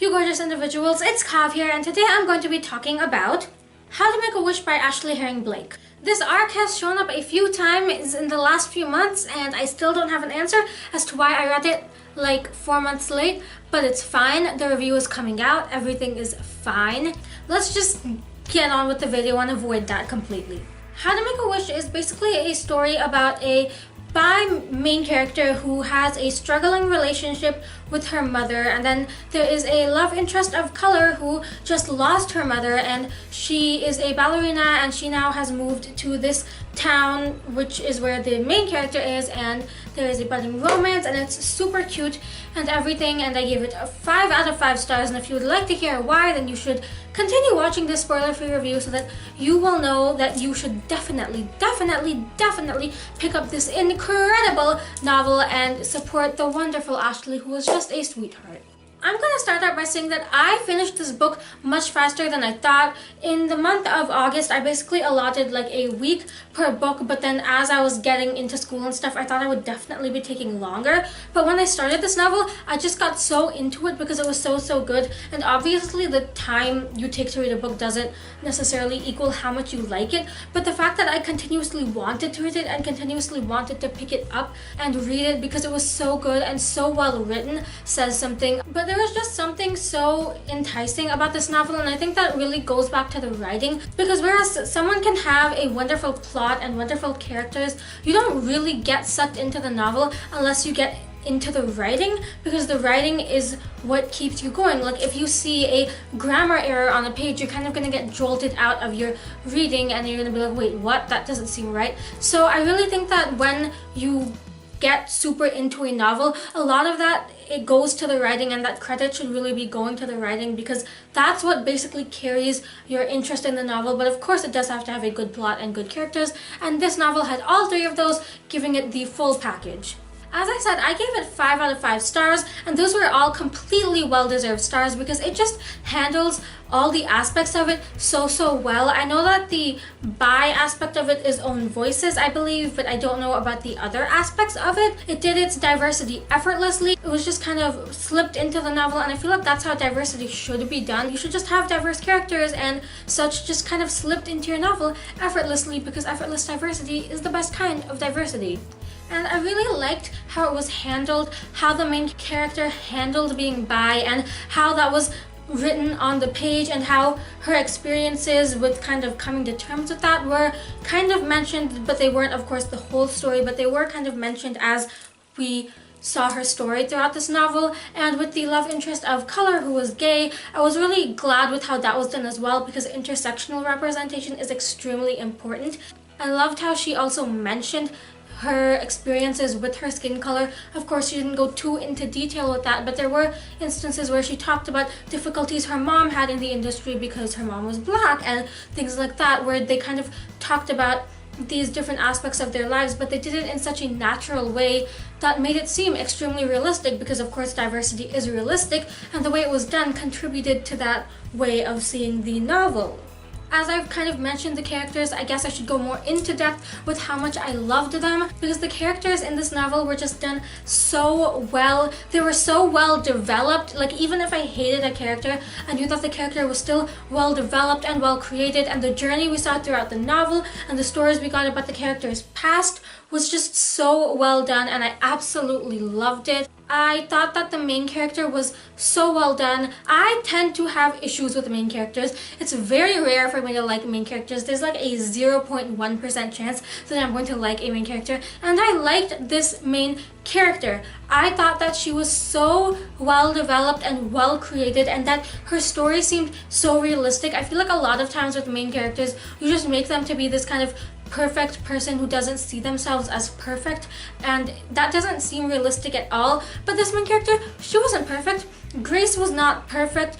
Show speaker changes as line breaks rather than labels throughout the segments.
you gorgeous individuals, it's Kav here, and today I'm going to be talking about How to Make a Wish by Ashley Herring Blake. This arc has shown up a few times in the last few months, and I still don't have an answer as to why I read it like 4 months late, but it's fine. The review is coming out, everything is fine. Let's just get on with the video and avoid that completely. How to Make a Wish is basically a story about a main character who has a struggling relationship with her mother, and then there is a love interest of color who just lost her mother, and she is a ballerina and she now has moved to this town, which is where the main character is, and there is a budding romance and it's super cute and everything, and I give it a 5 out of 5 stars. And if you would like to hear why, then you should continue watching this spoiler-free review so that you will know that you should definitely pick up this incredible novel and support the wonderful Ashley, who is just a sweetheart. I'm gonna start out by saying that I finished this book much faster than I thought. In the month of August, I basically allotted like a week per book, but then as I was getting into school and stuff, I thought I would definitely be taking longer. But when I started this novel, I just got so into it because it was so good. And obviously the time you take to read a book doesn't necessarily equal how much you like it, but the fact that I continuously wanted to read it and continuously wanted to pick it up and read it because it was so good and so well written says something. But there was just something so enticing about this novel, and I think that really goes back to the writing, because whereas someone can have a wonderful plot and wonderful characters, you don't really get sucked into the novel unless you get into the writing, because the writing is what keeps you going. Like if you see a grammar error on a page, you're kind of gonna get jolted out of your reading and you're gonna be like, wait, what? That doesn't seem right. So I really think that when you get super into a novel, a lot of that, it goes to the writing, and that credit should really be going to the writing because that's what basically carries your interest in the novel. But of course it does have to have a good plot and good characters, and this novel had all 3 of those, giving it the full package. As I said, I gave it 5 out of 5 stars, and those were all completely well-deserved stars because it just handles all the aspects of it so well. I know that the bi aspect of it is own voices, I believe, but I don't know about the other aspects of it. It did its diversity effortlessly. It was just kind of slipped into the novel, and I feel like that's how diversity should be done. You should just have diverse characters and such just kind of slipped into your novel effortlessly, because effortless diversity is the best kind of diversity. And I really liked how it was handled, how the main character handled being bi, and how that was written on the page, and how her experiences with kind of coming to terms with that were kind of mentioned, but they weren't, of course, the whole story, but they were kind of mentioned as we saw her story throughout this novel. And with the love interest of color who was gay, I was really glad with how that was done as well, because intersectional representation is extremely important. I loved how she also mentioned her experiences with her skin color. Of course, she didn't go too into detail with that, but there were instances where she talked about difficulties her mom had in the industry because her mom was black and things like that, where they kind of talked about these different aspects of their lives, but they did it in such a natural way that made it seem extremely realistic, because of course diversity is realistic, and the way it was done contributed to that way of seeing the novel. As I've kind of mentioned the characters, I guess I should go more into depth with how much I loved them, because the characters in this novel were just done so well. They were so well developed. Like even if I hated a character, I knew that the character was still well developed and well created, and the journey we saw throughout the novel and the stories we got about the characters' past was just so well done, and I absolutely loved it. I thought that the main character was so well done. I tend to have issues with the main characters. It's very rare for me to like main characters. There's like a 0.1% chance that I'm going to like a main character, and I liked this main character. I thought that she was so well developed and well created, and that her story seemed so realistic. I feel like a lot of times with main characters, you just make them to be this kind of perfect person who doesn't see themselves as perfect, and that doesn't seem realistic at all. But this main character, she wasn't perfect. Grace was not perfect,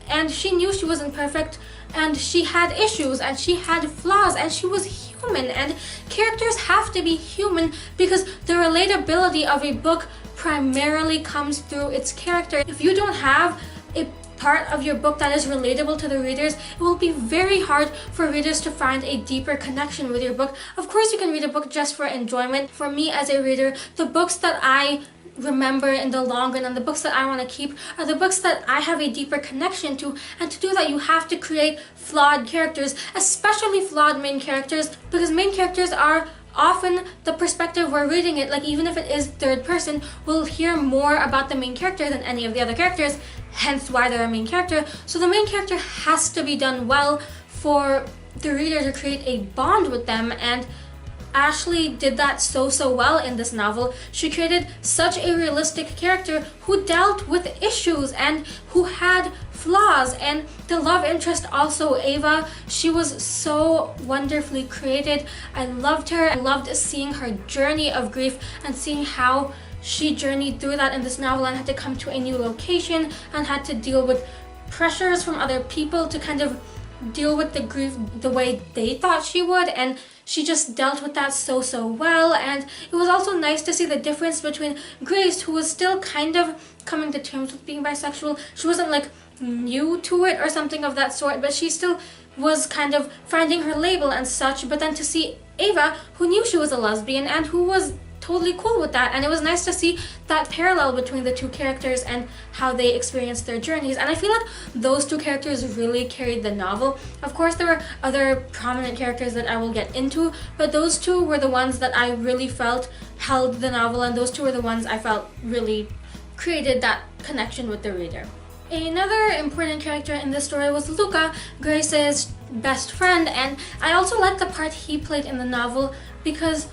and she knew she wasn't perfect, and she had issues and she had flaws, and she was human, and characters have to be human because the relatability of a book primarily comes through its character. If you don't have a part of your book that is relatable to the readers, it will be very hard for readers to find a deeper connection with your book. Of course, you can read a book just for enjoyment. For me as a reader, the books that I remember in the long run, and the books that I want to keep are the books that I have a deeper connection to. And to do that, you have to create flawed characters, especially flawed main characters, because main characters are often the perspective we're reading it. Like, even if it is third person, we'll hear more about the main character than any of the other characters, hence why they're a main character. So the main character has to be done well for the reader to create a bond with them, and Ashley did that so well in this novel. She created such a realistic character who dealt with issues and who had flaws. And the love interest also, Ava, she was so wonderfully created. I loved her. I loved seeing her journey of grief and seeing how she journeyed through that in this novel and had to come to a new location and had to deal with pressures from other people to kind of deal with the grief the way they thought she would, and she just dealt with that so well. And it was also nice to see the difference between Grace, who was still kind of coming to terms with being bisexual. She wasn't like new to it or something of that sort, but she still was kind of finding her label and such. But then to see Ava, who knew she was a lesbian and who was totally cool with that, and it was nice to see that parallel between the two characters and how they experienced their journeys. And I feel like those two characters really carried the novel. Of course, there were other prominent characters that I will get into, but those two were the ones that I really felt held the novel, and those two were the ones I felt really created that connection with the reader. Another important character in this story was Luca, Grace's best friend, and I also liked the part he played in the novel because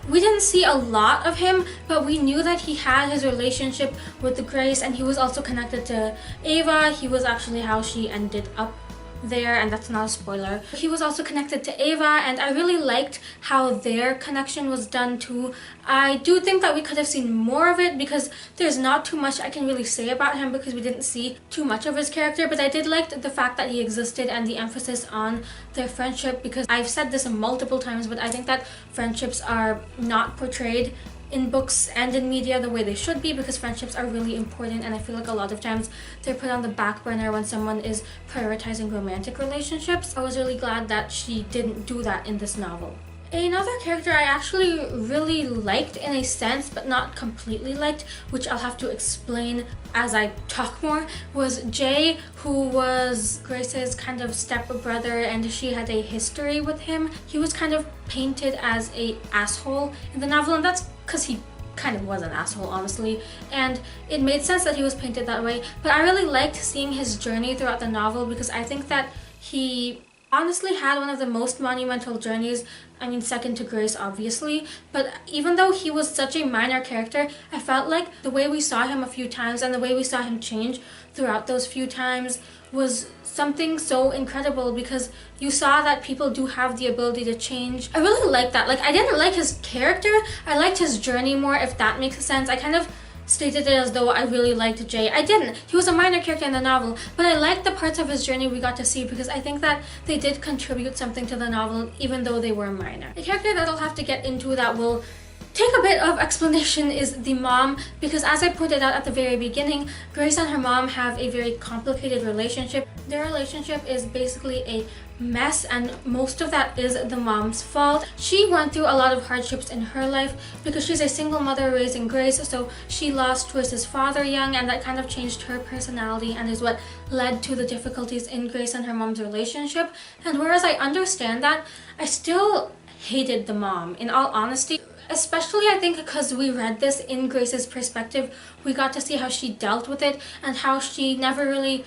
we didn't see a lot of him, but we knew that he had his relationship with Grace, and he was also connected to Ava. He was actually how she ended up there, and that's not a spoiler. He was also connected to Ava, and I really liked how their connection was done too. I do think that we could have seen more of it because there's not too much I can really say about him because we didn't see too much of his character, but I did like the fact that he existed and the emphasis on their friendship, because I've said this multiple times, but I think that friendships are not portrayed in books and in media the way they should be, because friendships are really important, and I feel like a lot of times they're put on the back burner when someone is prioritizing romantic relationships. I was really glad that she didn't do that in this novel. Another character I actually really liked in a sense, but not completely liked, which I'll have to explain as I talk more, was Jay, who was Grace's kind of stepbrother, and she had a history with him. He was kind of painted as a asshole in the novel, and that's because he kind of was an asshole, honestly, and it made sense that he was painted that way. But I really liked seeing his journey throughout the novel because I think that he honestly had one of the most monumental journeys. I mean, second to Grace, obviously, but even though he was such a minor character, I felt like the way we saw him a few times and the way we saw him change throughout those few times was something so incredible, because you saw that people do have the ability to change. I really liked that. Like, I didn't like his character, I liked his journey more, if that makes sense. I kind of stated it as though I really liked Jay. I didn't. He was a minor character in the novel, but I liked the parts of his journey we got to see because I think that they did contribute something to the novel even though they were minor. The character that I'll have to get into that will take a bit of explanation is the mom, because as I pointed out at the very beginning, Grace and her mom have a very complicated relationship. Their relationship is basically a mess, and most of that is the mom's fault. She went through a lot of hardships in her life because she's a single mother raising Grace, so she lost Grace's father young, and that kind of changed her personality and is what led to the difficulties in Grace and her mom's relationship. And whereas I understand that, I still hated the mom, in all honesty. Especially, I think, because we read this in Grace's perspective, we got to see how she dealt with it and how she never really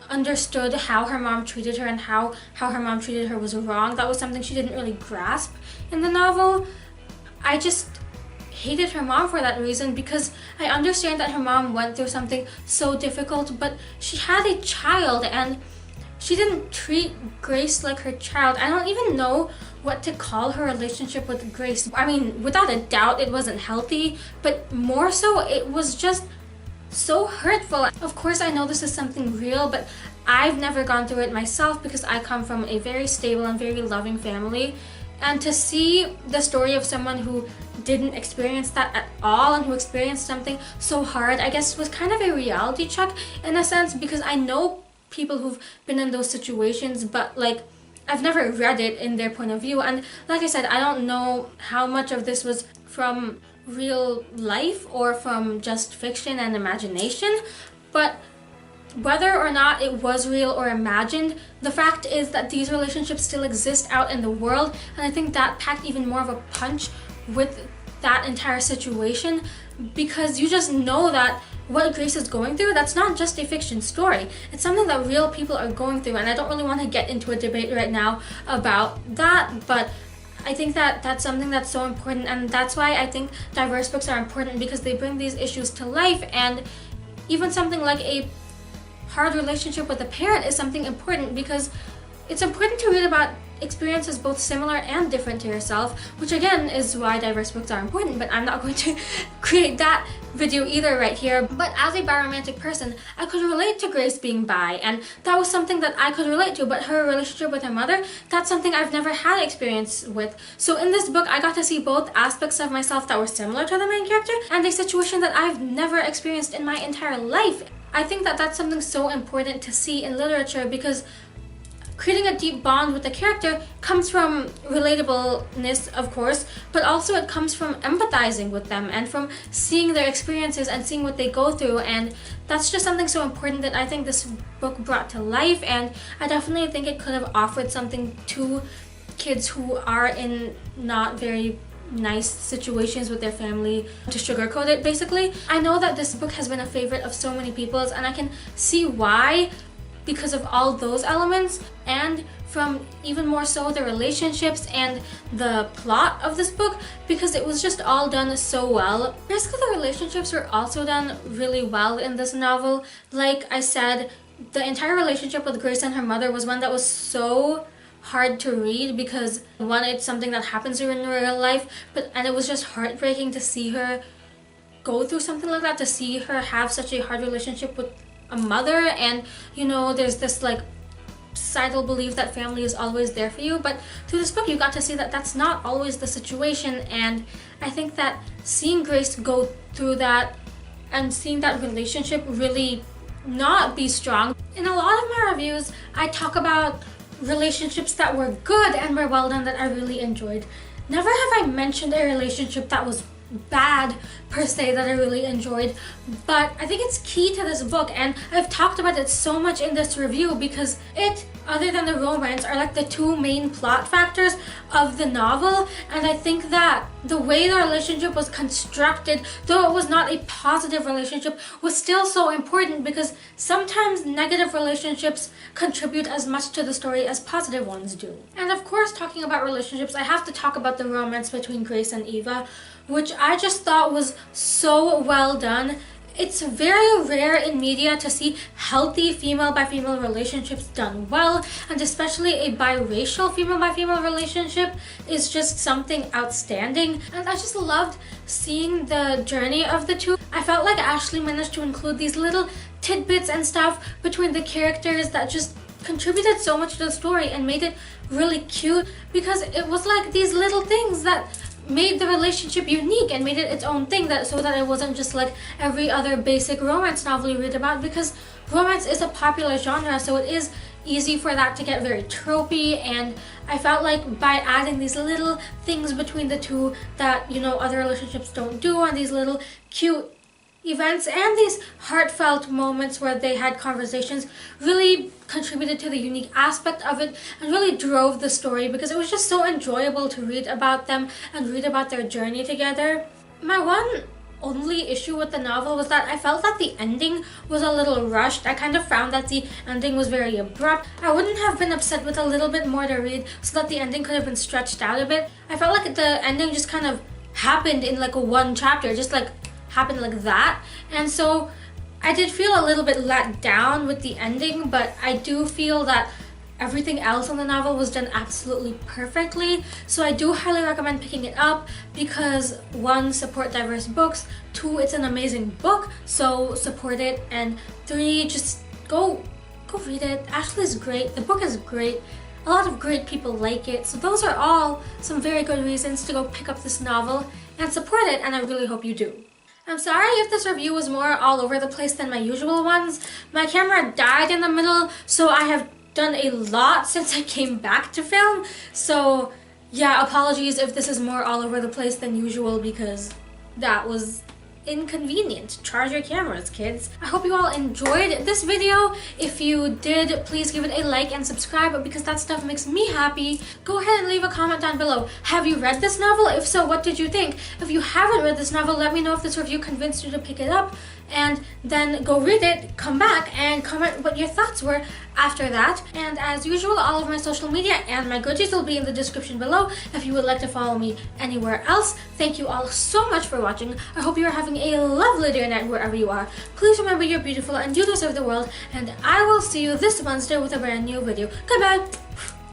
understood how her mom treated her, and how her mom treated her was wrong. That was something she didn't really grasp in the novel. I just hated her mom for that reason, because I understand that her mom went through something so difficult, but she had a child and she didn't treat Grace like her child. I don't even know what to call her relationship with Grace. I mean, without a doubt, it wasn't healthy, but more so, it was just so hurtful. Of course, I know this is something real, but I've never gone through it myself because I come from a very stable and very loving family. And to see the story of someone who didn't experience that at all and who experienced something so hard, I guess was kind of a reality check in a sense, because I know people who've been in those situations, but like, I've never read it in their point of view. And like I said, I don't know how much of this was from real life or from just fiction and imagination, but whether or not it was real or imagined, the fact is that these relationships still exist out in the world, and I think that packed even more of a punch with that entire situation, because you just know that what Grace is going through, that's not just a fiction story. It's something that real people are going through, and I don't really want to get into a debate right now about that, but I think that that's something that's so important, and that's why I think diverse books are important, because they bring these issues to life. And even something like a hard relationship with a parent is something important, because it's important to read about experiences both similar and different to yourself, which again is why diverse books are important, but I'm not going to create that video either right here. But as a bi-romantic person, I could relate to Grace being bi, and that was something that I could relate to, but her relationship with her mother, that's something I've never had experience with. So in this book, I got to see both aspects of myself that were similar to the main character, and a situation that I've never experienced in my entire life. I think that that's something so important to see in literature, because creating a deep bond with the character comes from relatableness, of course, but also it comes from empathizing with them and from seeing their experiences and seeing what they go through. And that's just something so important that I think this book brought to life, and I definitely think it could have offered something to kids who are in not very nice situations with their family, to sugarcoat it basically. I know that this book has been a favorite of so many people's, and I can see why, because of all those elements, and from even more so the relationships and the plot of this book, because it was just all done so well. Basically, the relationships were also done really well in this novel. Like I said, the entire relationship with Grace and her mother was one that was so hard to read, because one, it's something that happens in real life, and it was just heartbreaking to see her go through something like that, to see her have such a hard relationship with a mother. And you know, there's this like societal belief that family is always there for you, but through this book you got to see that that's not always the situation. And I think that seeing Grace go through that and seeing that relationship really not be strong. In a lot of my reviews, I talk about relationships that were good and were well done that I really enjoyed. Never have I mentioned a relationship that was bad per se that I really enjoyed, but I think it's key to this book, and I've talked about it so much in this review, because it, other than the romance, are like the two main plot factors of the novel. And I think that the way the relationship was constructed, though it was not a positive relationship, was still so important, because sometimes negative relationships contribute as much to the story as positive ones do. And of course, talking about relationships, I have to talk about the romance between Grace and Eva, which I just thought was so well done. It's very rare in media to see healthy female by female relationships done well, and especially a biracial female by female relationship is just something outstanding. And I just loved seeing the journey of the two. I felt like Ashley managed to include these little tidbits and stuff between the characters that just contributed so much to the story and made it really cute, because it was like these little things that made the relationship unique and made it its own thing, that so that it wasn't just like every other basic romance novel you read about, because romance is a popular genre, so it is easy for that to get very tropey. And I felt like by adding these little things between the two that, you know, other relationships don't do, and these little cute events and these heartfelt moments where they had conversations, really contributed to the unique aspect of it and really drove the story, because it was just so enjoyable to read about them and read about their journey together. My one only issue with the novel was that I felt that the ending was a little rushed. I kind of found that the ending was very abrupt. I wouldn't have been upset with a little bit more to read so that the ending could have been stretched out a bit. I felt like the ending just kind of happened in like one chapter, just like happened like that. And so I did feel a little bit let down with the ending, but I do feel that everything else in the novel was done absolutely perfectly. So I do highly recommend picking it up, because one, support diverse books, two, it's an amazing book, so support it, and three, just go read it. Ashley's great, the book is great, a lot of great people like it, so those are all some very good reasons to go pick up this novel and support it, and I really hope you do. I'm sorry if this review was more all over the place than my usual ones. My camera died in the middle, so I have done a lot since I came back to film. So yeah, apologies if this is more all over the place than usual, because that was inconvenient. Charge your cameras, kids. I hope you all enjoyed this video. If you did, please give it a like and subscribe because that stuff makes me happy. Go ahead and leave a comment down below. Have you read this novel? If so, what did you think? If you haven't read this novel, let me know if this review convinced you to pick it up, and then go read it, come back and comment what your thoughts were after that. And as usual, all of my social media and my goodies will be in the description below if you would like to follow me anywhere else. Thank you all so much for watching. I hope you are having a lovely day or night wherever you are. Please remember you're beautiful and you deserve the world, and I will see you this Wednesday with a brand new video. Goodbye!